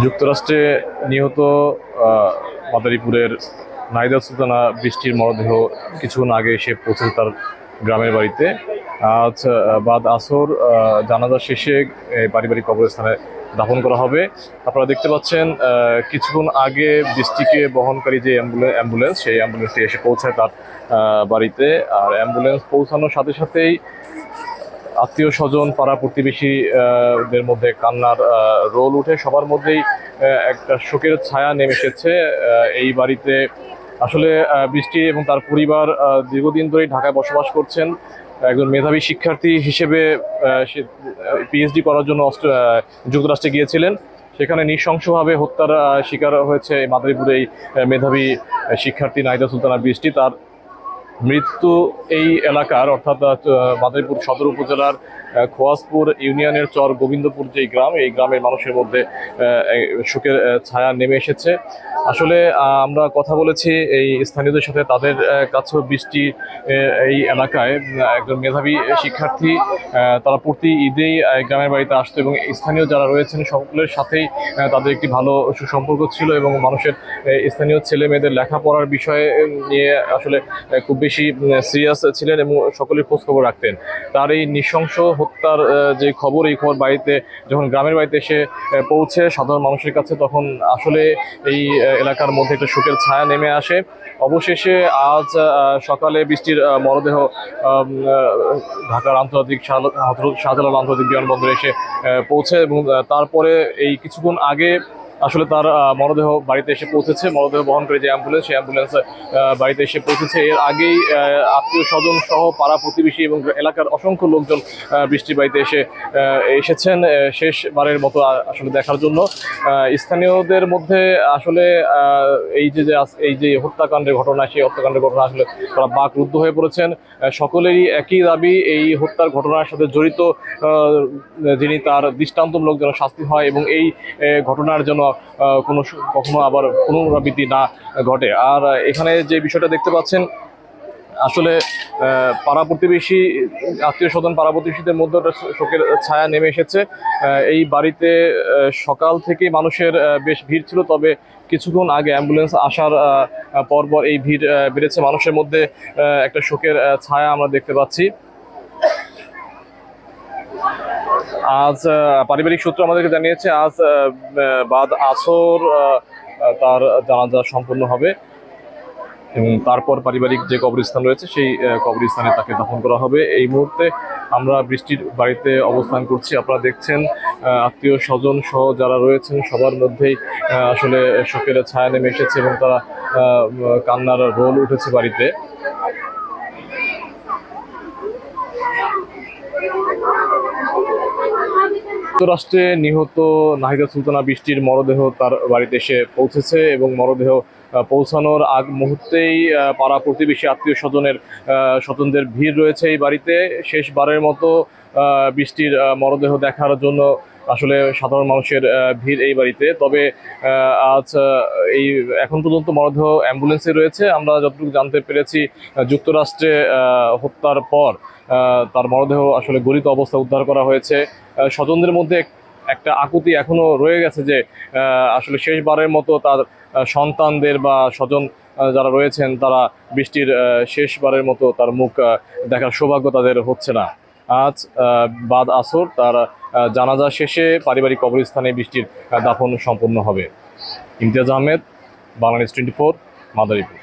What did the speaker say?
যুক্তরাষ্ট্রে নিহত মাদারীপুরের নাহিদা সুলতানা বৃষ্টির মরদেহ কিছুক্ষণ আগে এসে পৌঁছেছে তার গ্রামের বাড়িতে। আজ বাদ আসর জানাজা শেষে পারিবারিক কবরস্থানে দাফন করা হবে। আপনারা দেখতে পাচ্ছেন কিছুক্ষণ আগে বৃষ্টিকে বহনকারী যে অ্যাম্বুলেন্স সেই অ্যাম্বুলেন্সটি এসে পৌঁছায় তার বাড়িতে। আর অ্যাম্বুলেন্স পৌঁছানোর সাথে সাথেই আত্মীয় স্বজন পাড়া প্রতিবেশী দের মধ্যে কান্নার রোল উঠে। সবার মধ্যেই একটা শোকের ছায়া নেমে এসেছে এই বাড়িতে। আসলে বৃষ্টি এবং তার পরিবার দীর্ঘদিন ধরেই ঢাকায় বসবাস করছেন। একজন মেধাবী শিক্ষার্থী হিসেবে সে পিএইচডি করার জন্য যুক্তরাষ্ট্রে গিয়েছিলেন। সেখানে নৃশংসভাবে হত্যার শিকার হয়েছে মাদারীপুরে এই মেধাবী শিক্ষার্থী নাহিদা সুলতানা বৃষ্টি। তার মৃত্যু এই এলাকার অর্থাৎ মাদারীপুর সদর উপজেলার খোয়াজপুর ইউনিয়নের চর গোবিন্দপুর যে গ্রাম, এই গ্রামের মানুষের মধ্যে শোকের ছায়া নেমে এসেছে। আসলে আমরা কথা বলেছি এই স্থানীয়দের সাথে, তাদের কাছেও বৃষ্টি এই এলাকায় একজন মেধাবী শিক্ষার্থী। তারা প্রতি ঈদেই গ্রামের বাড়িতে আসতো এবং স্থানীয় যারা রয়েছেন সকলের সাথেই তাদের একটি ভালো সুসম্পর্ক ছিল এবং মানুষের স্থানীয় ছেলে মেয়েদের লেখাপড়ার বিষয়ে নিয়ে আসলে খুব বেশি সিরিয়াস ছিলেন এবং সকলের খোঁজ খবর রাখতেন। তার এই নৃশংস হত্যার যে খবর, এই খবর বাড়িতে যখন গ্রামের বাড়িতে এসে পৌঁছে সাধারণ মানুষের কাছে, তখন আসলে এই এলাকার মধ্যে একটা শোকের ছায়া নেমে আসে। অবশেষে আজ সকালে বৃষ্টির মরদেহ ঢাকার আন্তর্জাতিক হযরত শাহজালাল আন্তর্জাতিক বিমানবন্দরে এসে পৌঁছে এবং তারপরে এই কিছুক্ষণ আগে আসলে তার মরদেহ বাড়িতে এসে পৌঁছেছে। মরদেহ বহন করে যে অ্যাম্বুলেন্স, সেই অ্যাম্বুলেন্স বাড়িতে এসে পৌঁছেছে। এর আগেই আত্মীয় স্বজন সহ পাড়া প্রতিবেশী এবং এলাকার অসংখ্য লোকজন বৃষ্টির বাড়িতে এসেছেন শেষবারের মতো আসলে দেখার জন্য। স্থানীয়দের মধ্যে আসলে এই যে হত্যাকাণ্ডের ঘটনা, সেই হত্যাকাণ্ডের ঘটনা আসলে তারা বাকরুদ্ধ হয়ে পড়েছেন। সকলেরই একই দাবি, এই হত্যার ঘটনার সাথে জড়িত যিনি, তার দৃষ্টান্তমূলক যেন শাস্তি হয় এবং এই ঘটনার জন্য কখনো আবার পুনরাবৃত্তি না ঘটে। আর এখানে যে বিষয়টা দেখতে পাচ্ছেন, আসলে পাড়া প্রতিবেশী আত্মীয় স্বজন পাড়া প্রতিবেশীদের মধ্যে একটা শোকের ছায়া নেমে এসেছে। এই বাড়িতে সকাল থেকেই মানুষের বেশ ভিড় ছিল, তবে কিছুক্ষণ আগে অ্যাম্বুলেন্স আসার পরপর এই ভিড় বেড়েছে। মানুষের মধ্যে একটা শোকের ছায়া আমরা দেখতে পাচ্ছি। আজ পারিবারিক সূত্র আমাদেরকে জানিয়েছে আজ বাদ আসর তার জানাজা সম্পন্ন হবে এবং তারপর পারিবারিক যে কবরস্থান রয়েছে সেই কবরস্থানে তাকে দাফন করা হবে। এই মুহূর্তে আমরা বৃষ্টির বাড়িতে অবস্থান করছি। আপনারা দেখছেন আত্মীয় স্বজন সহ যারা রয়েছেন সবার মধ্যেই আসলে শোকের ছায়া নেমে এসেছে এবং তারা কান্নার রোল উঠেছে বাড়িতে। যুক্তরাষ্ট্রে নিহত নাহিদা সুলতানা বৃষ্টির মরদেহ তার বাড়িতে এসে পৌঁছেছে এবং মরদেহ পৌঁছানোর আগ মুহূর্তেই পাড়া প্রতিবেশী আত্মীয় স্বজনদের ভিড় রয়েছে এই বাড়িতে। শেষবারের মতো বৃষ্টির মরদেহ দেখার জন্য আসলে সাধারণ মানুষের ভিড় এই বাড়িতে। তবে আজ এখন পর্যন্ত মরদেহ অ্যাম্বুলেন্সে রয়েছে। আমরা যতটুকু জানতে পেরেছি, যুক্তরাষ্ট্রে হত্যার পর তার মরদেহ আসলে গলিত অবস্থা উদ্ধার করা হয়েছে। স্বজনদের মধ্যে একটা আকুতি এখনো রয়ে গেছে যে আসলে শেষবারের মতো তার সন্তানদের বা স্বজন যারা রয়েছেন তারা বৃষ্টির শেষবারের মতো তার মুখ দেখার সৌভাগ্য তাদের হচ্ছে না। আজ বাদ আসর তার জানাজা শেষে পারিবারিক কবরস্থানে বৃষ্টির দাফন সম্পন্ন হবে। ইমতিয়াজ আহমেদ, বাংলানিউজ 24, মাদারীপুর।